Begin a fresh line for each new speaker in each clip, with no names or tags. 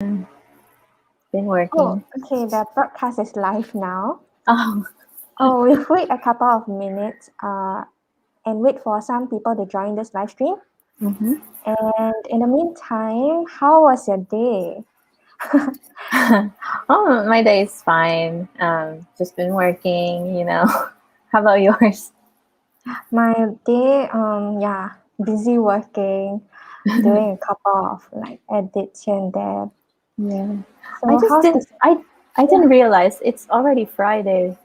Been
Oh,
working.
okay. The broadcast is live now.
Oh,
Oh, we'll wait a couple of minutes and wait for some people to join this live stream.
mm-hmm.
And in the meantime, how was your day?
Oh, my day is fine. Just been working. How about yours?
My day, yeah, busy working, doing a couple of like edits here and there.
Yeah. I
So
just
how's
didn't
this?
I
Yeah.
didn't realize it's already Friday.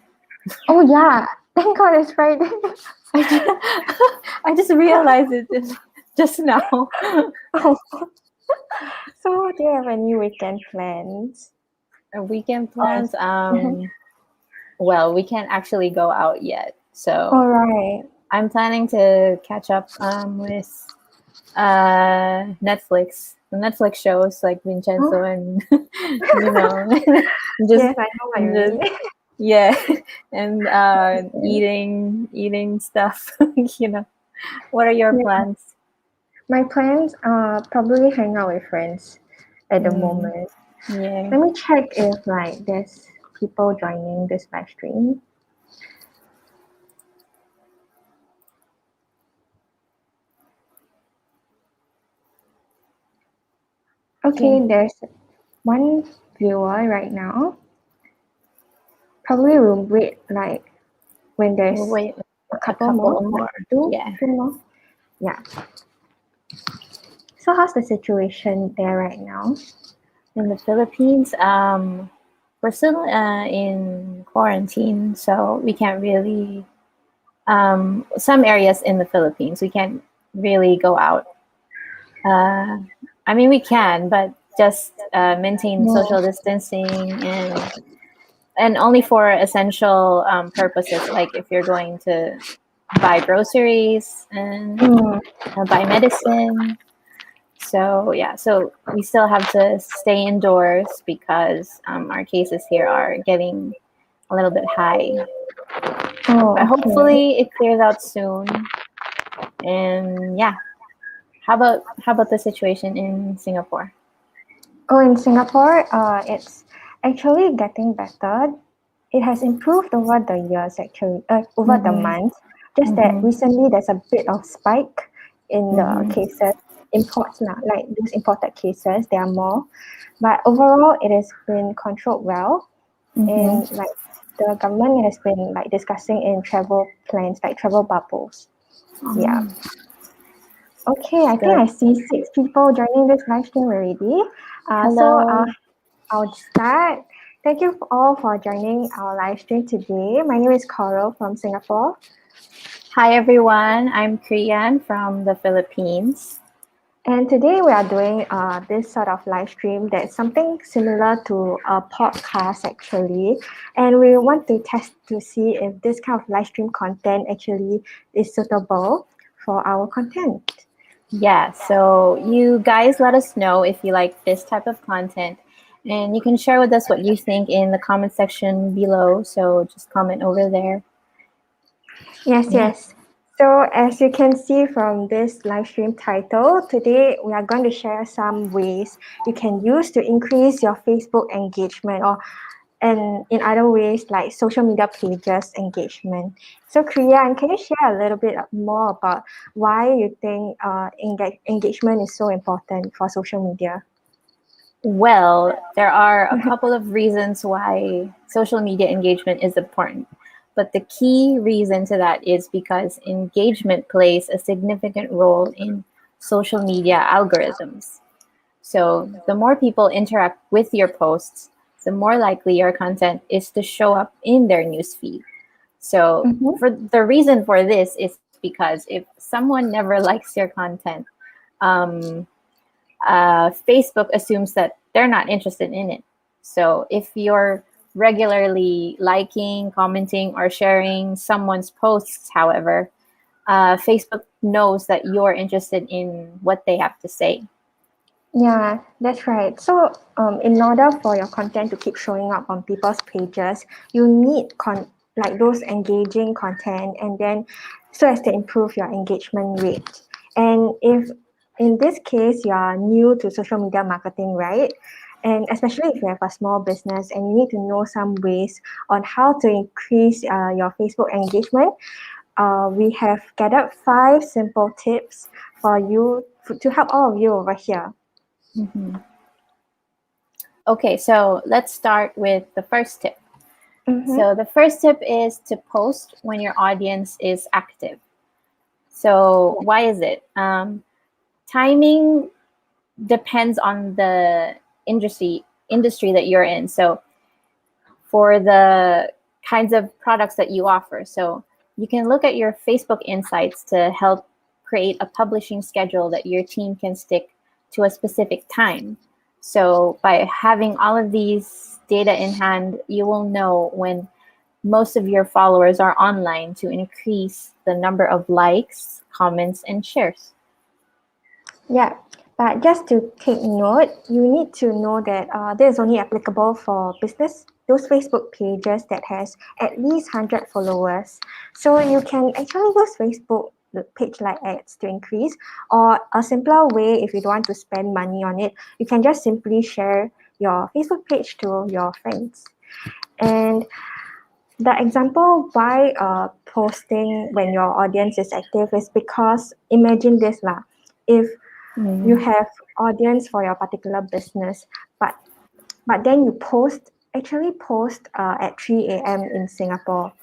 Oh yeah, thank God it's Friday.
I just, I just realized it just now.
Oh, so do you have any weekend plans?
Weekend
Or,
plans. Well, we can't actually go out yet. So
all right.
I'm planning to catch up with Netflix, the Netflix shows like Vincenzo
Oh,
and just
yes, I know what you
just
mean.
yeah, and eating stuff. you know, what are your
Yeah.
plans?
My plans are probably hang out with friends at the
Mm,
moment.
yeah.
Let me check if like there's people joining this live stream.
Okay.
Okay, there's one viewer right now. Probably we'll wait like when
We'll
there's
wait
a
a
couple more,
couple
like
more.
two,
Yeah.
three more. Yeah. So how's the situation there right now?
In the Philippines, we're still in quarantine, so we can't really. Some areas in the Philippines, we can't really go out. Uh, I mean, we can, but just maintain
No.
social distancing and only for essential purposes, like if you're going to buy groceries and
Mm,
buy medicine. So yeah, so we still have to stay indoors because our cases here are getting a little bit high.
oh,
But
okay.
hopefully it clears out soon. And yeah, how about the situation in Singapore?
Oh, in Singapore, it's actually getting better. It has improved over the years, actually, over the
Mm-hmm.
months. Just that
Mm-hmm.
recently there's a bit of spike in the
Mm-hmm.
cases, imports now, like those imported cases, there are more. But overall, it has been controlled well, and
Mm-hmm.
like the government has been like discussing in travel plans, like travel bubbles. Yeah.
Oh,
Okay, I think
good.
I see 6 people joining this live stream already. So
Hello.
I'll start. Thank you all for joining our live stream today. My name is Coral from Singapore.
Hi everyone. I'm Krian from the Philippines.
And today we are doing this sort of live stream that's something similar to a podcast actually. And we want to test to see if this kind of live stream content actually is suitable for our content.
Yeah, so you guys let us know if you like this type of content. And you can share with us what you think in the comment section below. So just comment over there.
Yes,
Yeah.
yes. So as you can see from this live stream title, today we are going to share some ways you can use to increase your Facebook engagement or and in other ways like social media pages engagement. So Kriyan, can you share a little bit more about why you think engagement is so important for social media?
Well, there are a couple of reasons why social media engagement is important. But the key reason to that is because engagement plays a significant role in social media algorithms. So the more people interact with your posts, the more likely your content is to show up in their newsfeed. So
Mm-hmm.
for the reason for this is because if someone never likes your content, um, Facebook assumes that they're not interested in it. So if you're regularly liking, commenting, or sharing someone's posts, however, Facebook knows that you're interested in what they have to say.
Yeah, that's right. So, in order for your content to keep showing up on people's pages, you need like those engaging content, and then so as to improve your engagement rate. And if in this case you are new to social media marketing, right? And especially if you have a small business and you need to know some ways on how to increase your Facebook engagement, we have gathered 5 simple tips for you to help all of you over here.
Mm-hmm. Okay, so let's start with the first tip.
Mm-hmm.
So the first tip is to post when your audience is active. So why is it? Timing depends on the industry that you're in. So for the kinds of products that you offer, so you can look at your Facebook insights to help create a publishing schedule that your team can stick to a specific time. So by having all of these data in hand, you will know when most of your followers are online to increase the number of likes, comments, and shares.
Yeah, but just to take note, you need to know that this is only applicable for business, those Facebook pages that has at least 100 followers. So you can actually use Facebook page like ads to increase, or a simpler way if you don't want to spend money on it, you can just simply share your Facebook page to your friends. And the example why posting when your audience is active is because imagine this lah, if you have audience for your particular business, but then you post at 3 a.m. in Singapore.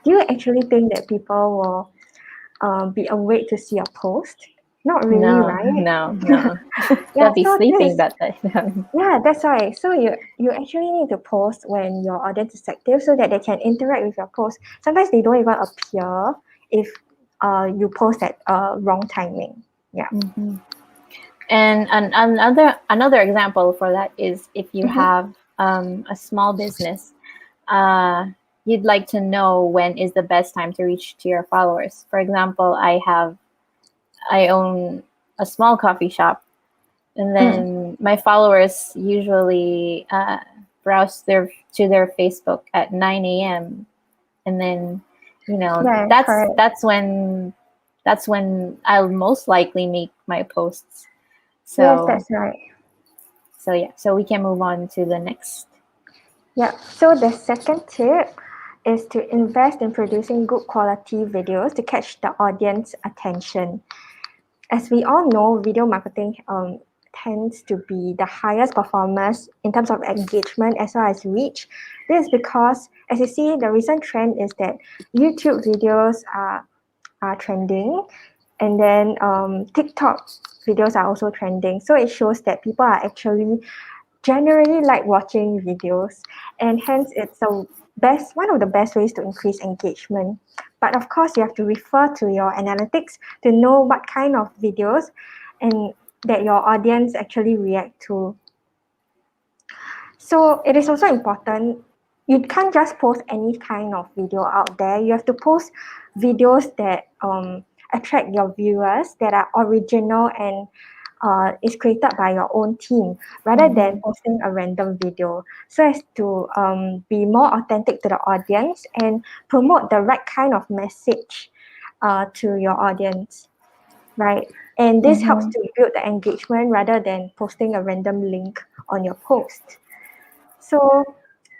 Do you actually think that people will be awake to see a post? Not really,
No,
right?
no.
Yeah,
They'll be
so
sleeping
this
that time.
yeah, that's why. So you actually need to post when your audience is active so that they can interact with your post. Sometimes they don't even appear if you post at wrong timing. Yeah.
Mhm. And another example for that is if you
Mm-hmm.
have a small business, uh, you'd like to know when is the best time to reach to your followers. For example, I own a small coffee shop, and
Mm.
then my followers usually browse their Facebook at 9 a.m. and then
Yeah,
that's
correct.
when I'll most likely make my posts.
Yes,
So
that's right.
yeah, so we can move on to the next.
Yeah. So the second tip is to invest in producing good quality videos to catch the audience attention. As we all know, video marketing tends to be the highest performers in terms of engagement as well as reach. This is because, as you see, the recent trend is that YouTube videos are trending, and then TikTok videos are also trending. So it shows that people are actually generally like watching videos, and hence it's one of the best ways to increase engagement. But of course, you have to refer to your analytics to know what kind of videos and that your audience actually react to. So it is also important. You can't just post any kind of video out there. You have to post videos that attract your viewers, that are original and is created by your own team, rather than
Mhm.
posting a random video, so as to be more authentic to the audience and promote the right kind of message to your audience, right? And this helps
Mhm.
to build the engagement rather than posting a random link on your post. So,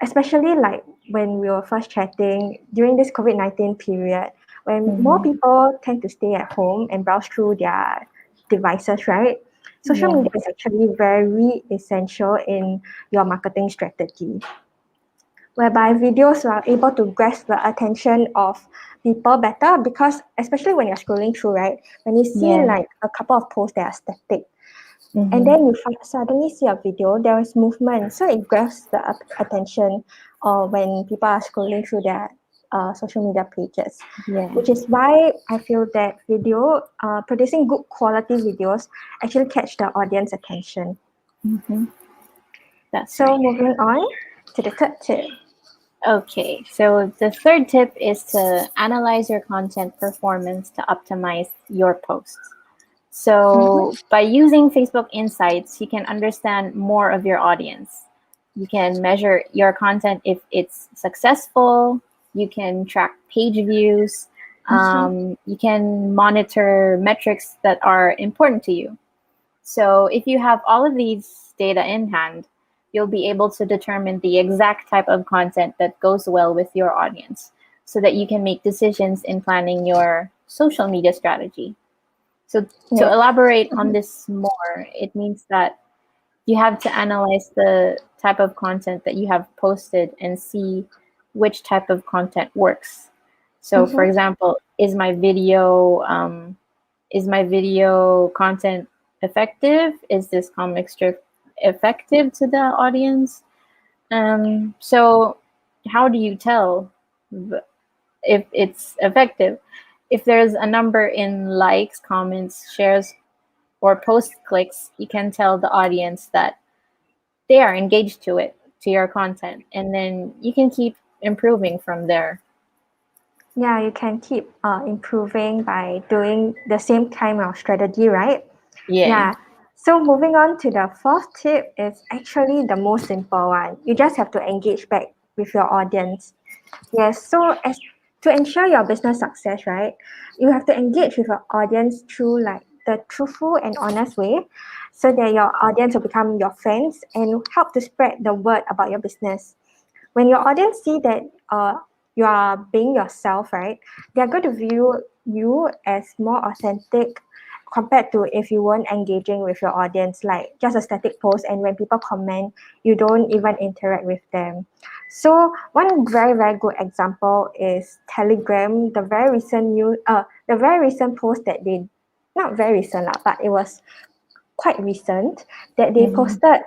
especially like when we were first chatting during this COVID-19 period, when more
Mhm.
people tend to stay at home and browse through their devices, right? Social
Yeah.
media is actually very essential in your marketing strategy, whereby videos are able to grasp the attention of people better because, especially when you're scrolling through, right? When you see
Yeah.
like a couple of posts that are static, and
Mhm.
then you suddenly see a video, there is movement, so it grabs the attention when people are scrolling through their social media pages,
Yeah.
which is why I feel that producing good quality videos actually catch the audience attention.
Mhm. That's
So
right.
moving on to the third tip.
Okay, so the third tip is to analyze your content performance to optimize your posts.
Mm-hmm.
So by using Facebook Insights, you can understand more of your audience. You can measure your content if it's successful. You can track page views.
Mm-hmm.
You can monitor metrics that are important to you. So if you have all of these data in hand, you'll be able to determine the exact type of content that goes well with your audience so that you can make decisions in planning your social media strategy. So, to
Yeah.
elaborate on this more, it means that you have to analyze the type of content that you have posted and see which type of content works. So, for
Mm-hmm.
example, is my video content effective? Is this comic strip effective to the audience? So how do you tell if it's effective? If there's a number in likes, comments, shares, or post clicks, you can tell the audience that they are engaged to your content, and then you can keep improving from there.
Yeah, you can keep improving by doing the same kind of strategy, right?
Yeah.
Yeah. So moving on to the fourth tip is actually the most simple one. You just have to engage back with your audience. Yes. So as to ensure your business success, right, you have to engage with your audience through like the truthful and honest way, so that your audience will become your friends and help to spread the word about your business. When your audience see that you are being yourself, right, they're going to view you as more authentic compared to if you weren't engaging with your audience, like just a static post, and when people comment, you don't even interact with them. So one very very good example is Telegram, the very recent post that they, not very recent lah, but it was quite recent, that they
Mhm.
posted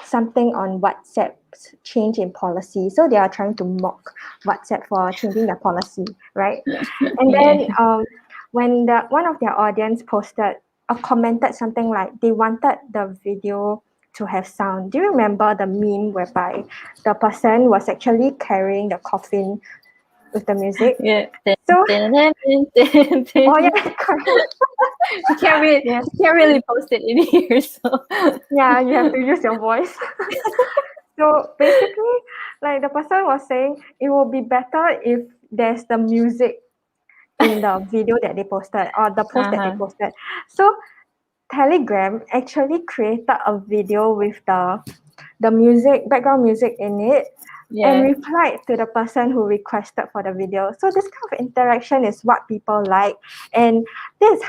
something on WhatsApp's change in policy. So they are trying to mock WhatsApp for changing their policy, right? And then
Yeah.
when the one of their audience posted or commented something like they wanted the video to have sound. Do you remember the meme whereby the person was actually carrying the coffin with the music?
Yeah.
So, oh yeah,
You
correct.
can't really
Yes.
you can't really post it in here, so
Yeah, you have to use your voice. So basically, like the person was saying, it will be better if there's the music in the video that they posted or the post that they
uh-huh.
posted. So Telegram actually created a video with the music, background music in it, and
Yeah.
replied to the person who requested for the video. So this kind of interaction is what people like, and this is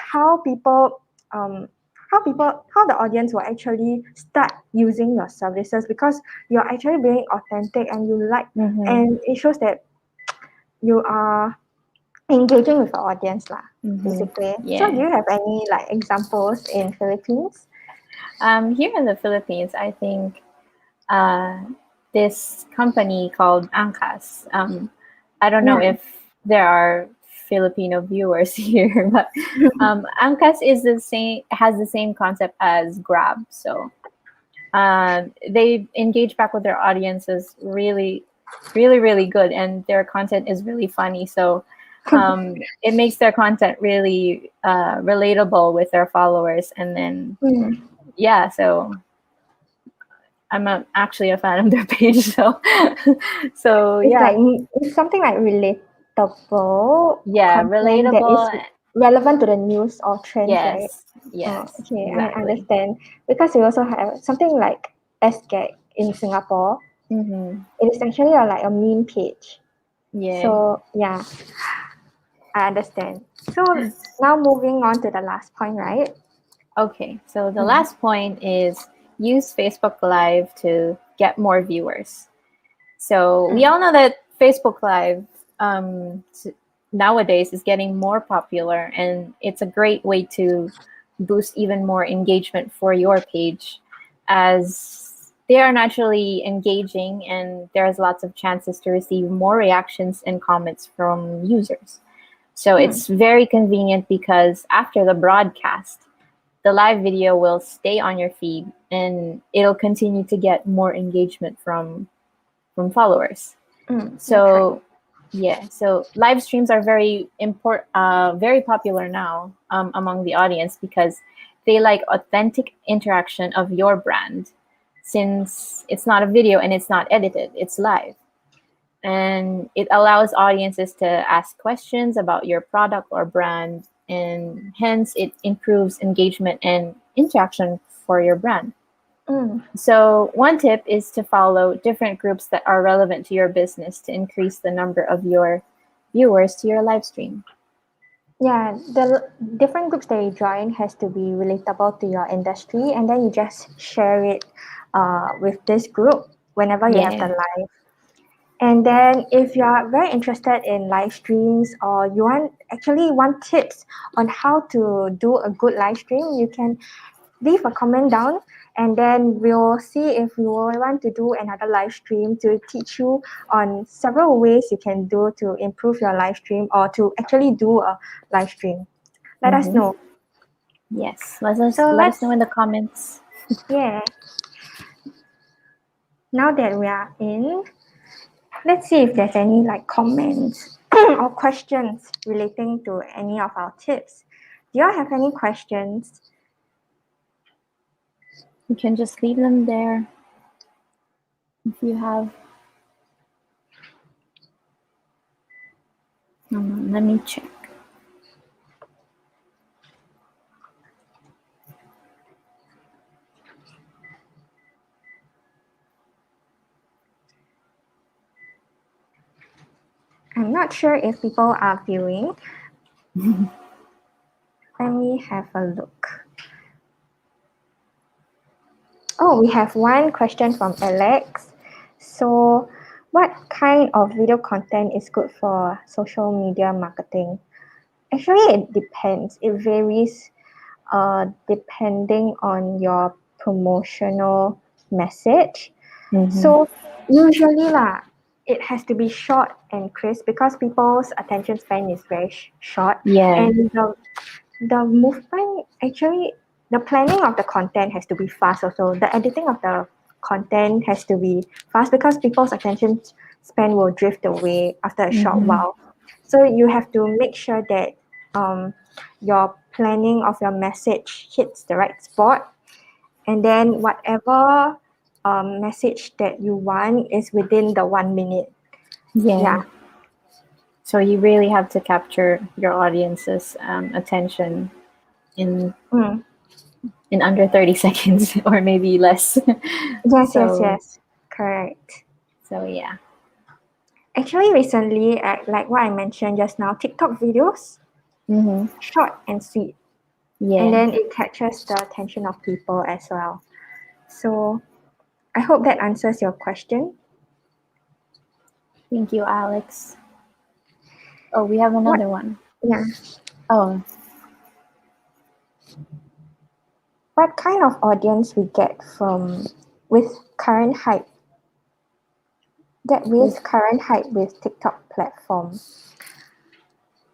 um how the audience will actually start using your services, because you're actually being authentic and you like,
Mm-hmm.
and it shows that you are engaging with the audience lah,
Mm-hmm.
basically. So do
Yeah.
you have any like examples in Philippines?
Here in the Philippines, I think uh, this company called Angkas. I don't know
Yeah.
if there are Filipino viewers here, but Angkas is the same has the same concept as Grab. So they engage back with their audiences really, really, really good, and their content is really funny. So it makes their content really relatable with their followers, and then
Mm.
yeah, so actually a fan of their page. So so
It's
yeah,
like it's something like relatable
yeah,
content that is
relatable.
relevant to the news or trends, right?
Yes, yes,
Okay, I
exactly.
understand. Because we also have something like SGAG in Singapore.
Mm-hmm.
It is actually like a meme page.
Yeah.
So yeah, I understand. So now moving on to the last point, right?
Okay, so the
Mm.
last point is use Facebook Live to get more viewers. So we
Mm.
all know that Facebook Live nowadays is getting more popular, and it's a great way to boost even more engagement for your page, as they are naturally engaging and there's lots of chances to receive more reactions and comments from users. So
Mm.
it's very convenient because after the broadcast, the live video will stay on your feed and it'll continue to get more engagement from followers.
Mm. That's right.
So yeah, so live streams are very popular now among the audience because they like authentic interaction of your brand, since it's not a video and it's not edited, it's live. And it allows audiences to ask questions about your product or brand, and hence it improves engagement and interaction for your brand. So one tip is to follow different groups that are relevant to your business to increase the number of your viewers to your live stream.
Yeah, the different groups that you join has to be relatable to your industry, and then you just share it with this group whenever you have the
Yeah.
live. And then if you are very interested in live streams or you want tips on how to do a good live stream, you can leave a comment down and then we'll see if we will want to do another live stream to teach you on several ways you can do to improve your live stream or to actually do a live stream. Let us
Mm-hmm.
know.
Yes. Let us know
So
in the comments.
yeah, now that we are in, let's see if there's any like comments or questions relating to any of our tips. Do you all have any questions?
You can just leave them there if you have. Let me check.
I'm not sure if people are viewing. Let me have a look. Oh, we have one question from Alex. So, what kind of video content is good for social media marketing? Actually, it depends. It varies depending on your promotional message.
Mm-hmm.
So, usually it has to be short and crisp because people's attention span is very short,
Yeah.
and the movement actually the planning of the content has to be fast also. The editing of the content has to be fast because people's attention span will drift away after a short
Mm-hmm.
while. So you have to make sure that your planning of your message hits the right spot, and then whatever message that you want is within the 1 minute.
Yeah.
Yeah.
So you really have to capture your audience's attention in
Mm.
in under 30 seconds or maybe less.
Yes, yes,
so
yes. Correct.
so yeah.
Actually, recently, like what I mentioned just now, TikTok videos,
Mm-hmm.
short and sweet, and
Yeah.
then it catches the attention of people as well. So I hope that answers your question.
Thank you, Alex. Oh, we have
What?
another one.
Yeah.
Oh,
What kind of audience we get from with current hype? Get
with
with current hype with TikTok platform.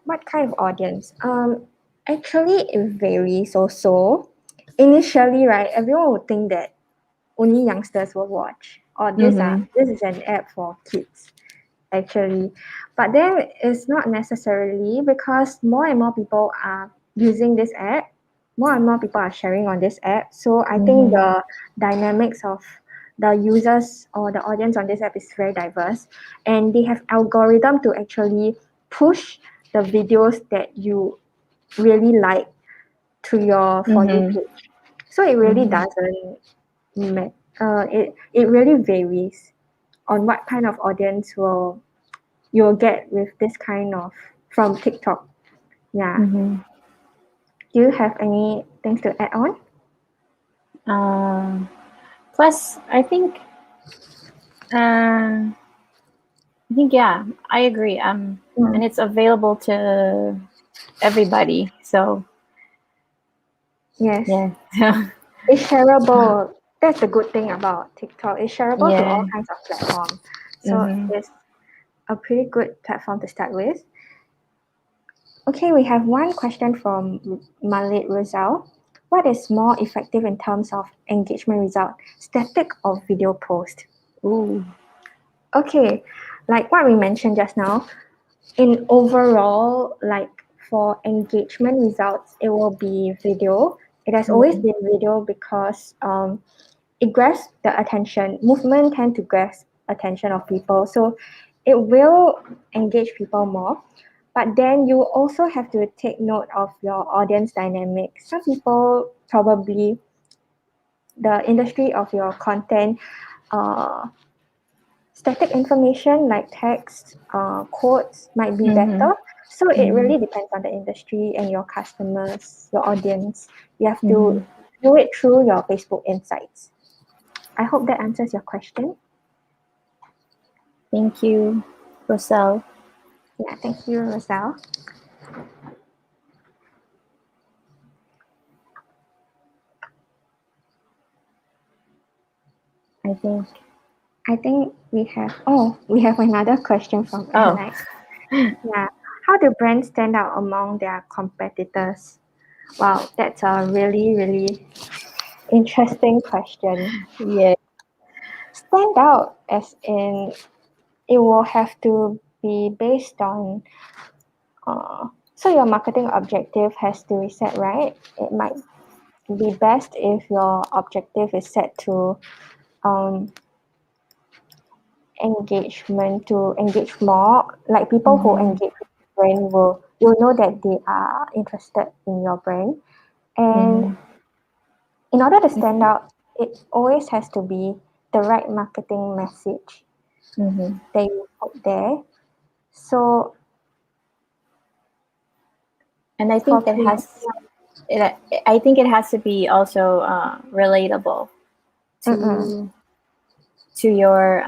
What kind of audience? Actually, it varies also. Initially, right, everyone would think that only youngsters will watch, or
mm-hmm.
this is an app for kids, actually. But then it's not necessarily because more and more people are using this app, more and more people are sharing on this app. So I think
Mm-hmm.
the dynamics of the users or the audience on this app is very diverse, and they have algorithm to actually push the videos that you really like to your For You
Mm-hmm.
page. So it really
Mm-hmm.
doesn't it really varies on what kind of audience you'll get with this kind of from TikTok. Yeah.
Mm-hmm.
Do you have any things to add on?
Uh, plus, I think yeah, I agree. And
Mm.
it's available to everybody. So
Yes.
yeah.
It's shareable. That's the good thing about TikTok. It's shareable to
Yeah.
all kinds of platforms. So
Mm-hmm.
it's a pretty good platform to start with. Okay, we have one question from Malit Rizal. What is more effective in terms of engagement result, static or video post?
Ooh.
Okay, like what we mentioned just now, in overall, like for engagement results, it will be video. It has always
Yeah.
been video because it grasps the attention. Movement tend to grasp attention of people, so it will engage people more. But then you also have to take note of your audience dynamic. Some people probably the industry of your content, uh, static information like text, quotes might be
Mm-hmm.
better. So it
Mm-hmm.
really depends on the industry and your customers, your audience. You have
Mm-hmm.
to do it through your Facebook insights. I hope that answers your question.
Thank you, Roselle.
Yeah, thank you, Roselle.
I think.
I think we have another question from
Oh,
Alex. Yeah. How do brands stand out among their competitors? Wow, that's a really, really interesting question.
yeah.
Stand out as in it will have to be based on so your marketing objective has to be set right. It might be best if your objective is set to um, engagement to engage more. Like people who
Mm-hmm.
engage with your brand will you'll know that they are interested in your brand. And
Mm-hmm.
in order to stand out, it always has to be the right marketing message
Mm-hmm.
that you put there. So
And I
for
think
creating,
it. I think it has to be also relatable
mm-mm.
to your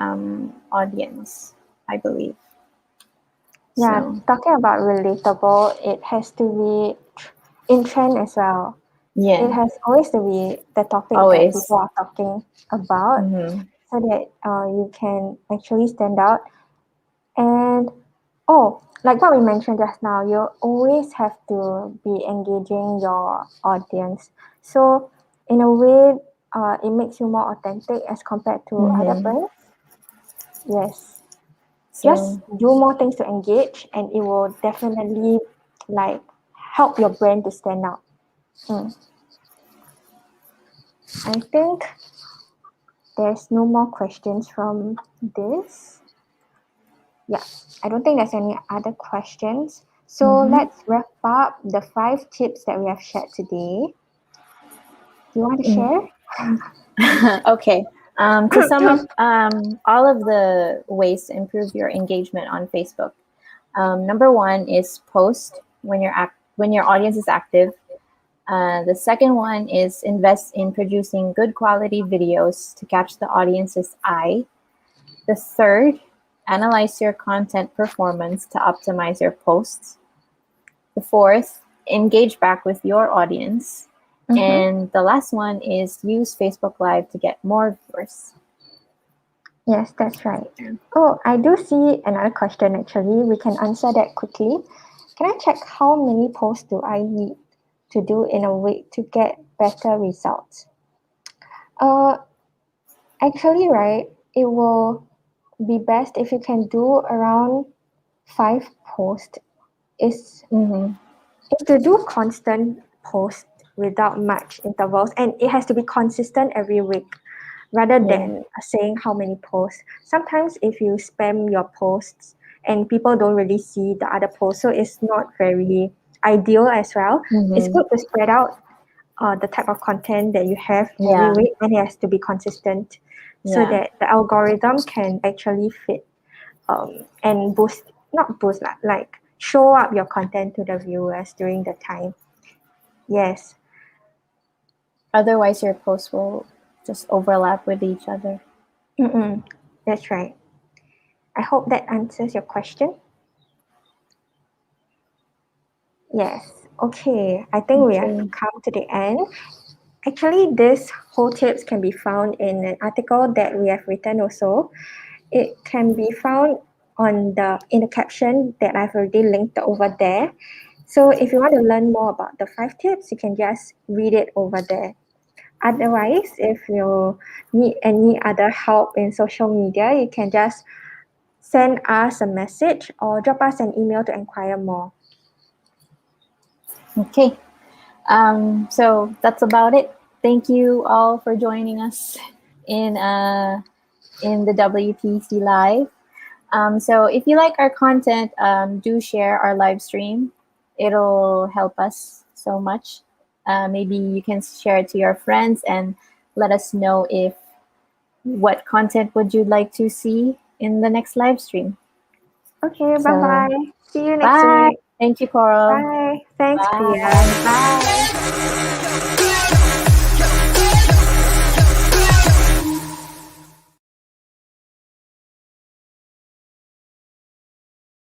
audience. I believe
Yeah,
so.
talking about relatable, it has to be in trend as well. It
Yeah,
has always to be the topic that
always.
people are talking about
Mm-hmm.
so that you can actually stand out. And oh, like what we mentioned just now, you always have to be engaging your audience. So in a way, it makes you more authentic as compared to other
Mm-hmm.
brands. Yes, just
So
do more things to engage, and it will definitely like help your brand to stand out. Mm. I think there's no more questions from this. Yeah, I don't think there's any other questions. So
mm-hmm.
let's wrap up the 5 tips that we have shared today. Do you want to share?
Okay. To sum up, all of the ways to improve your engagement on Facebook. Number one is post when your audience is active. The second one is invest in producing good quality videos to catch the audience's eye. The third, analyze your content performance to optimize your posts. The fourth, engage back with your audience.
Mm-hmm.
And the last one is use Facebook Live to get more viewers.
Yes, that's right. Oh, I do see another question actually. We can answer that quickly. Can I check how many posts do I need to do in a week to get better results? Uh, Actually, right, it will be best if you can do around 5 posts. Is
Mm-hmm.
if you do constant posts without much intervals, and it has to be consistent every week rather
Yeah.
than saying how many posts. Sometimes if you spam your posts and people don't really see the other posts, so it's not very ideal as well. It's
Mm-hmm.
good to spread out the type of content that you have every
Yeah.
week, and it has to be consistent so
Yeah.
that the algorithm can actually fit and boost not boost like show up your content to the viewers during the time. Yes.
Otherwise, your posts will just overlap with each other.
Mm-mm. That's right. I hope that answers your question. Yes. Okay. I think we have
Okay.
come to the end. Actually, this whole tips can be found in an article that we have written also. It can be found on the in the caption that I've already linked over there. So if you want to learn more about the 5 tips, you can just read it over there. Otherwise, if you need any other help in social media, you can just send us a message or drop us an email to inquire more.
Okay. So that's about it. Thank you all for joining us in uh, in the WTC live. So if you like our content, do share our live stream. It'll help us so much. Maybe you can share it to your friends and let us know if what content would you like to see in the next live stream.
Okay,
So
bye-bye. See you next
bye.
week.
Thank you, Coral.
Bye. Thanks, Priya.
Bye.
Bye.